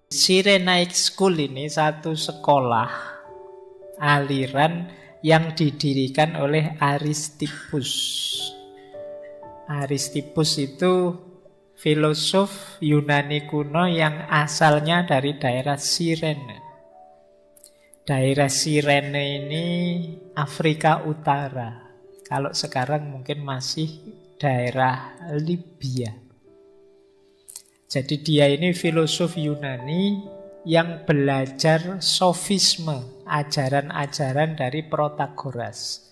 Cyrenaic School ini satu sekolah aliran yang didirikan oleh Aristippus. Aristippus itu filosof Yunani kuno yang asalnya dari daerah Cirene. Daerah Cirene ini Afrika Utara. Kalau sekarang mungkin masih daerah Libya. Jadi dia ini filosof Yunani yang belajar sofisme, ajaran-ajaran dari Protagoras.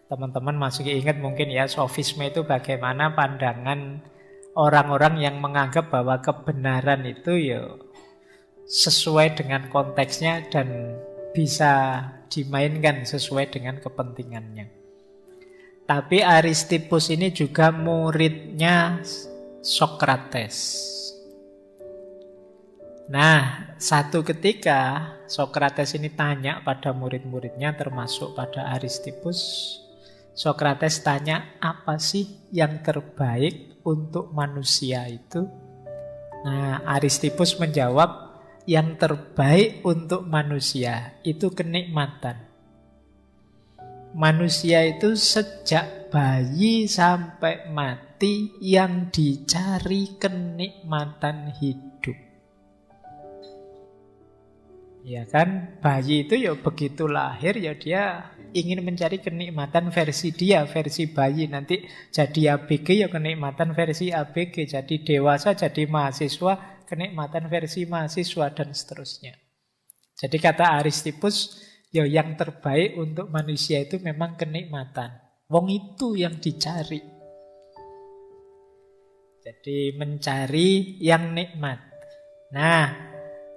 Teman-teman masih ingat mungkin ya, sofisme itu bagaimana pandangan orang-orang yang menganggap bahwa kebenaran itu ya sesuai dengan konteksnya dan bisa dimainkan sesuai dengan kepentingannya. Tapi Aristippus ini juga muridnya Sokrates. Nah, satu ketika Sokrates ini tanya pada murid-muridnya termasuk pada Aristippus. Sokrates tanya, apa sih yang terbaik untuk manusia itu? Nah, Aristippus menjawab, yang terbaik untuk manusia itu kenikmatan. Manusia itu sejak bayi sampai mati yang dicari kenikmatan hidup. Ya kan, bayi itu ya begitu lahir ya dia ingin mencari kenikmatan versi dia, versi bayi. Nanti jadi ABG ya kenikmatan versi ABG, jadi dewasa, jadi mahasiswa, kenikmatan versi mahasiswa dan seterusnya. Jadi kata Aristippus, ya yang terbaik untuk manusia itu memang kenikmatan. Wong itu yang dicari. Jadi mencari yang nikmat. Nah,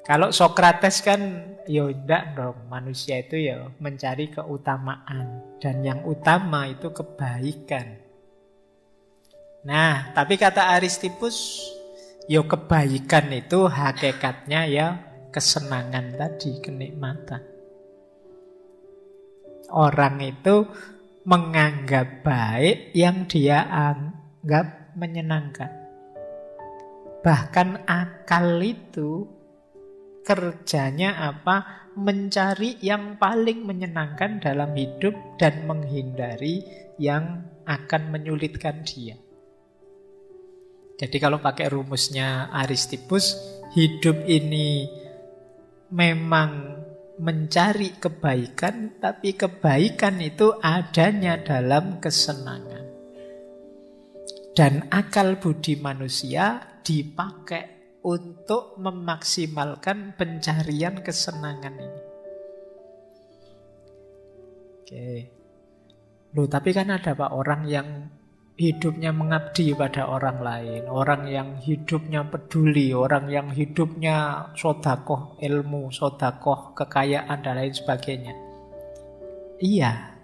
kalau Sokrates kan, ya enggak dong, manusia itu ya mencari keutamaan. Dan yang utama itu kebaikan. Nah, tapi kata Aristippus, ya kebaikan itu hakikatnya ya kesenangan tadi, kenikmatan. Orang itu menganggap baik yang dia anggap menyenangkan. Bahkan akal itu kerjanya apa? Mencari yang paling menyenangkan dalam hidup dan menghindari yang akan menyulitkan dia. Jadi kalau pakai rumusnya Aristippus, hidup ini memang mencari kebaikan, tapi kebaikan itu adanya dalam kesenangan. Dan akal budi manusia dipakai untuk memaksimalkan pencarian kesenangan ini. Oke. Loh, tapi kan ada Pak orang yang hidupnya mengabdi pada orang lain, orang yang hidupnya peduli, orang yang hidupnya sodakoh ilmu, sodakoh kekayaan dan lain sebagainya. Iya,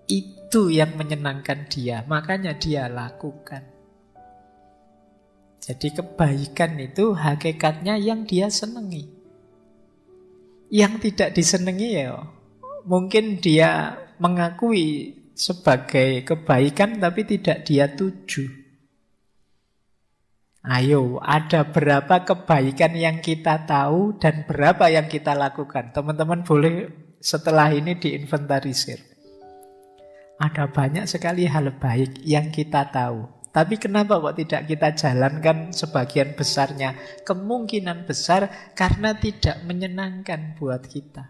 itu yang menyenangkan dia, makanya dia lakukan. Jadi kebaikan itu hakikatnya yang dia senangi. Yang tidak disenangi ya mungkin dia mengakui sebagai kebaikan tapi tidak dia tuju. Ayo, ada berapa kebaikan yang kita tahu dan berapa yang kita lakukan? Teman-teman boleh setelah ini diinventarisir. Ada banyak sekali hal baik yang kita tahu. Tapi kenapa kok tidak kita jalankan sebagian besarnya? Kemungkinan besar karena tidak menyenangkan buat kita.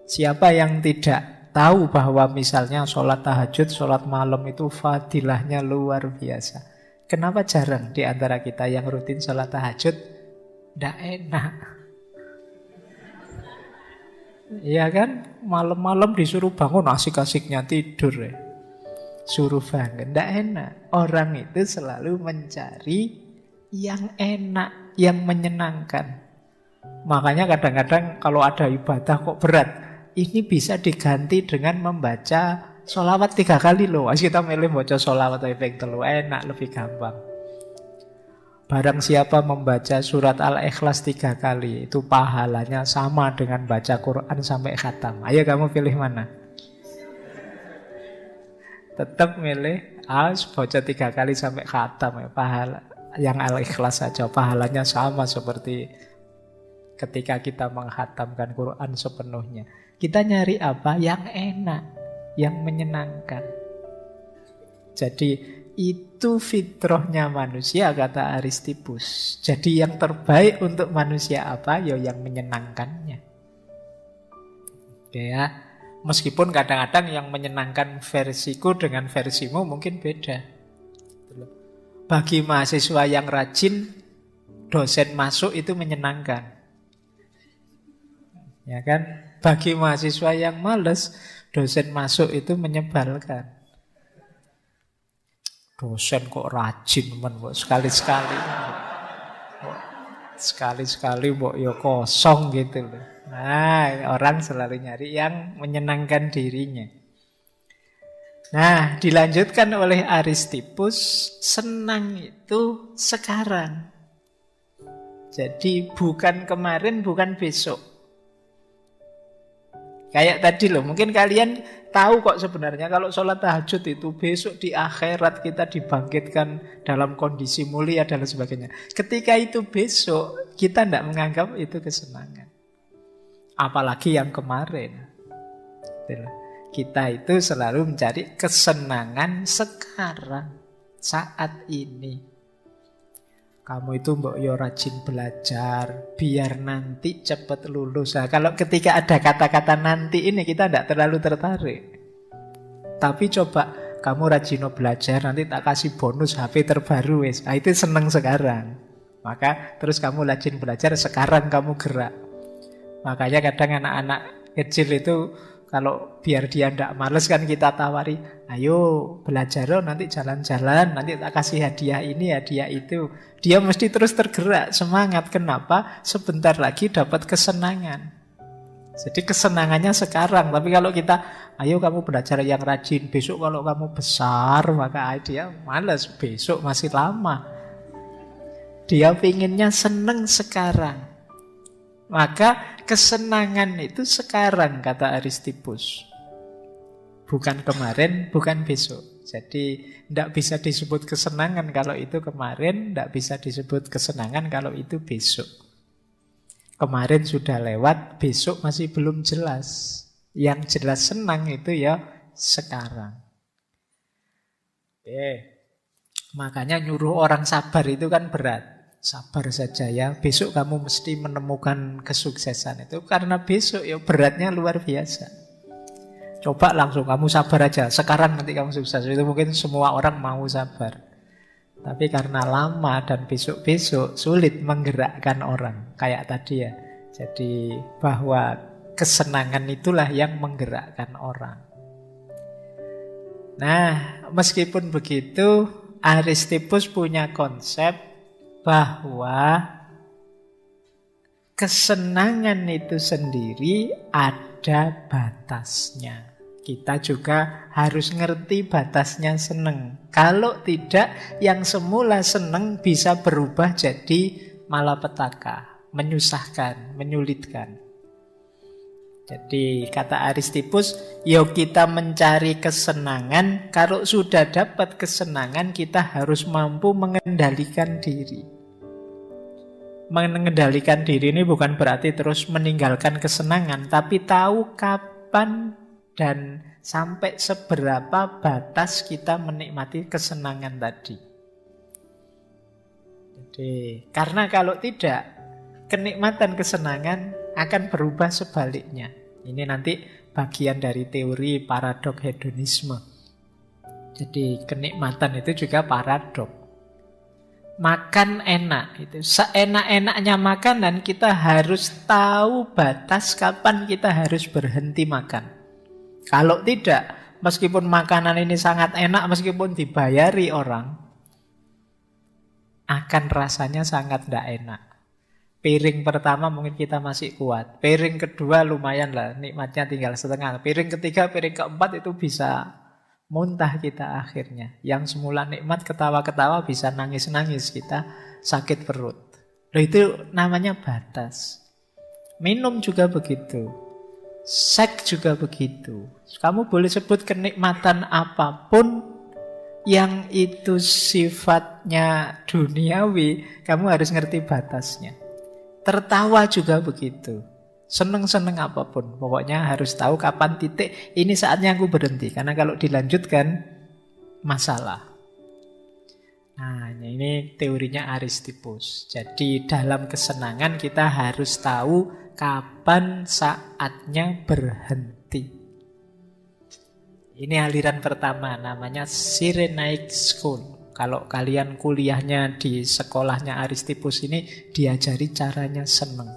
Siapa yang tidak tahu bahwa misalnya sholat tahajud, sholat malam itu fadilahnya luar biasa. Kenapa jarang di antara kita yang rutin sholat tahajud? Nggak enak. Iya kan? Malam-malam disuruh bangun asik-asiknya tidur ya. Suruh bangun, tidak enak. Orang itu selalu mencari yang enak, yang menyenangkan. Makanya kadang-kadang kalau ada ibadah kok berat, ini bisa diganti dengan membaca sholawat 3 kali loh. Kita milih baca sholawat efek telu, enak, lebih gampang. Barang siapa membaca surat Al-Ikhlas 3 kali, itu pahalanya sama dengan baca Quran sampai khatam. Ayo kamu pilih mana? Tetap milih baca 3 kali sampai khatam ya, pahala. yang Al-Ikhlas saja, pahalanya sama seperti ketika kita menghatamkan Quran sepenuhnya. Kita nyari apa? Yang enak, yang menyenangkan. Jadi itu fitrahnya manusia, kata Aristippus. Jadi yang terbaik untuk manusia apa? Ya yang menyenangkannya. Oke ya. Meskipun kadang-kadang yang menyenangkan versiku dengan versimu mungkin beda. Bagi mahasiswa yang rajin, dosen masuk itu menyenangkan. Ya kan? Bagi mahasiswa yang malas, dosen masuk itu menyebalkan. Dosen kok rajin sekali-sekali. Sekali-sekali mbok ya kosong gitu loh. Nah, orang selalu nyari yang menyenangkan dirinya. Nah, dilanjutkan oleh Aristippus, senang itu sekarang. Jadi bukan kemarin, bukan besok. Kayak tadi loh, mungkin kalian tahu kok sebenarnya kalau sholat tahajud itu besok di akhirat kita dibangkitkan dalam kondisi mulia dan sebagainya. Ketika itu besok, kita tidak menganggap itu kesenangan. Apalagi yang kemarin. Kita itu selalu mencari kesenangan sekarang, saat ini. Kamu itu mbok yo rajin belajar, biar nanti cepat lulus. Nah, kalau ketika ada kata-kata nanti ini kita tidak terlalu tertarik. Tapi coba kamu rajin belajar, nanti tak kasih bonus HP terbaru wes. Nah, itu seneng sekarang. Maka terus kamu rajin belajar, sekarang kamu gerak. Makanya kadang anak-anak kecil itu kalau biar dia tidak males kan kita tawari, ayo belajar nanti jalan-jalan, nanti tak kasih hadiah ini, hadiah itu. Dia mesti terus tergerak, semangat. Kenapa? Sebentar lagi dapat kesenangan. Jadi kesenangannya sekarang. Tapi kalau kita, ayo kamu belajar yang rajin, besok kalau kamu besar, maka dia males, besok masih lama. Dia pinginnya seneng sekarang. Maka kesenangan itu sekarang, kata Aristippus. Bukan kemarin, bukan besok. Jadi tidak bisa disebut kesenangan kalau itu kemarin, tidak bisa disebut kesenangan kalau itu besok. Kemarin sudah lewat, besok masih belum jelas. Yang jelas senang itu ya sekarang. Makanya nyuruh orang sabar itu kan berat. Sabar saja ya, besok kamu mesti menemukan kesuksesan itu. Karena besok ya beratnya luar biasa. Coba langsung kamu sabar aja, sekarang nanti kamu sukses. Itu mungkin semua orang mau sabar. Tapi karena lama dan besok-besok sulit menggerakkan orang. Kayak tadi ya. Jadi bahwa kesenangan itulah yang menggerakkan orang. Nah, meskipun begitu, Aristippus punya konsep bahwa kesenangan itu sendiri ada batasnya. Kita juga harus ngerti batasnya seneng. Kalau tidak, yang semula seneng bisa berubah jadi malapetaka, menyusahkan, menyulitkan. Jadi kata Aristippus, yo kita mencari kesenangan. Kalau sudah dapat kesenangan, kita harus mampu mengendalikan diri. Mengendalikan diri ini bukan berarti terus meninggalkan kesenangan, tapi tahu kapan dan sampai seberapa batas kita menikmati kesenangan tadi. Jadi, karena kalau tidak, kenikmatan kesenangan akan berubah sebaliknya. Ini nanti bagian dari teori paradok hedonisme. Jadi kenikmatan itu juga paradok. Makan enak, itu seenak-enaknya makan dan kita harus tahu batas kapan kita harus berhenti makan. Kalau tidak, meskipun makanan ini sangat enak, meskipun dibayari orang, akan rasanya sangat tidak enak. Piring pertama mungkin kita masih kuat. Piring kedua lumayan lah, nikmatnya tinggal setengah. Piring ketiga, piring keempat itu bisa muntah kita akhirnya. Yang semula nikmat ketawa-ketawa bisa nangis-nangis kita, sakit perut. Loh, itu namanya batas. Minum juga begitu. Seks juga begitu. Kamu boleh sebut kenikmatan apapun, yang itu sifatnya duniawi, kamu harus ngerti batasnya. Tertawa juga begitu. Seneng-seneng apapun, pokoknya harus tahu kapan titik ini saatnya aku berhenti. Karena kalau dilanjutkan, masalah. Nah, ini teorinya Aristippus. Jadi dalam kesenangan kita harus tahu kapan saatnya berhenti. Ini aliran pertama, namanya Cyrenaic School. Kalau kalian kuliahnya di sekolahnya Aristippus ini, diajari caranya seneng.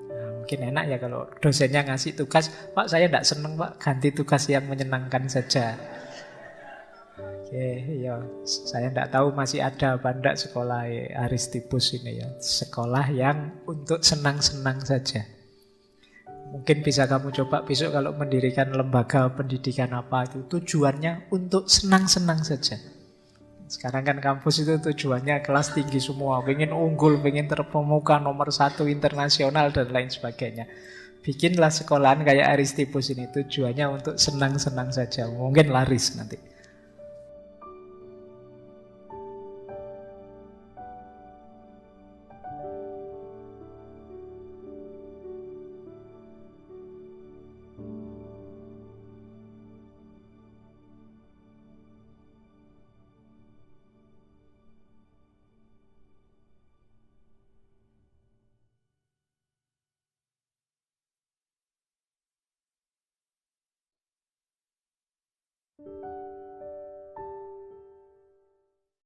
Nah, mungkin enak ya kalau dosennya ngasih tugas, Pak saya tidak seneng Pak, ganti tugas yang menyenangkan saja. Oke, ya, saya tidak tahu masih ada apa enggak sekolah Aristippus ini ya. Sekolah yang untuk senang-senang saja. Mungkin bisa kamu coba besok kalau mendirikan lembaga pendidikan apa itu. Tujuannya untuk senang-senang saja. Sekarang kan kampus itu tujuannya kelas tinggi semua. Pengen unggul, pengen terpemuka nomor 1 internasional dan lain sebagainya. Bikinlah sekolahan kayak Aristippus ini. Tujuannya untuk senang-senang saja. Mungkin laris nanti.